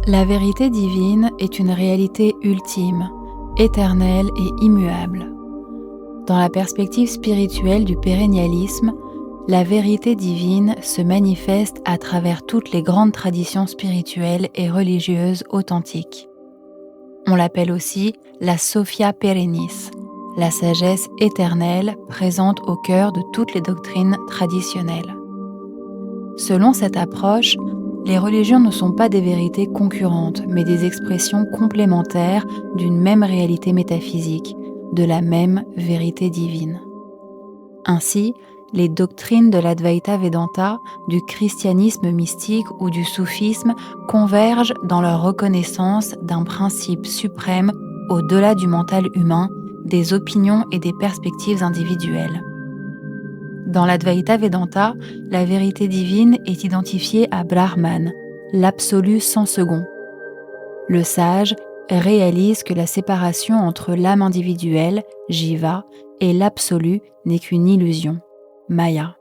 La vérité divine est une réalité ultime, éternelle et immuable. Dans la perspective spirituelle du pérennialisme, la vérité divine se manifeste à travers toutes les grandes traditions spirituelles et religieuses authentiques. On l'appelle aussi la Sophia Perennis, la sagesse éternelle présente au cœur de toutes les doctrines traditionnelles. Selon cette approche, les religions ne sont pas des vérités concurrentes, mais des expressions complémentaires d'une même réalité métaphysique, de la même vérité divine. Ainsi, les doctrines de l'Advaita Vedanta, du christianisme mystique ou du soufisme convergent dans leur reconnaissance d'un principe suprême au-delà du mental humain, des opinions et des perspectives individuelles. Dans l'Advaita Vedanta, la vérité divine est identifiée à Brahman, l'absolu sans second. Le sage réalise que la séparation entre l'âme individuelle, Jiva, et l'absolu n'est qu'une illusion, Maya.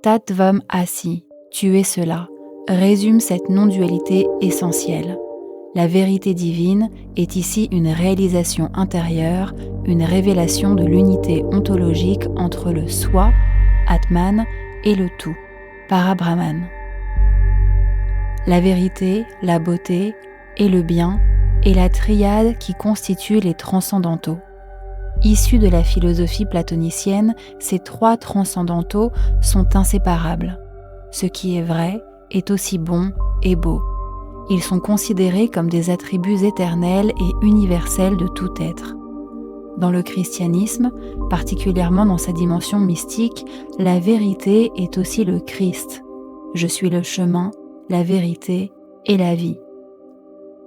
Tattvam Asi, tu es cela, résume cette non-dualité essentielle. La vérité divine est ici une réalisation intérieure, une révélation de l'unité ontologique entre le soi, Atman, et le tout, Parabrahman. La vérité, la beauté et le bien est la triade qui constitue les transcendantaux. Issus de la philosophie platonicienne, ces trois transcendantaux sont inséparables. Ce qui est vrai est aussi bon et beau. Ils sont considérés comme des attributs éternels et universels de tout être. Dans le christianisme, particulièrement dans sa dimension mystique, la vérité est aussi le Christ. Je suis le chemin, la vérité et la vie.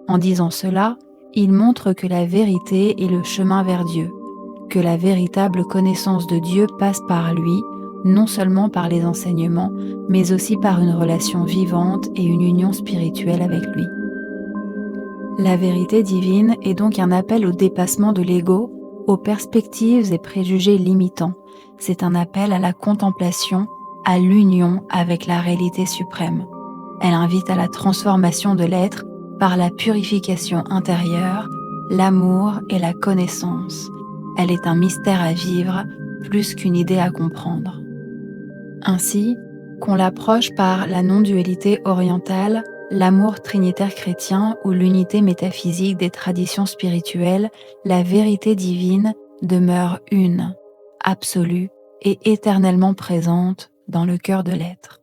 En disant cela, il montre que la vérité est le chemin vers Dieu, que la véritable connaissance de Dieu passe par lui, non seulement par les enseignements, mais aussi par une relation vivante et une union spirituelle avec lui. La vérité divine est donc un appel au dépassement de l'ego, aux perspectives et préjugés limitants. C'est un appel à la contemplation, à l'union avec la réalité suprême. Elle invite à la transformation de l'être par la purification intérieure, l'amour et la connaissance. Elle est un mystère à vivre plus qu'une idée à comprendre. Ainsi, qu'on l'approche par la non-dualité orientale, l'amour trinitaire chrétien ou l'unité métaphysique des traditions spirituelles, la vérité divine demeure une, absolue et éternellement présente dans le cœur de l'être.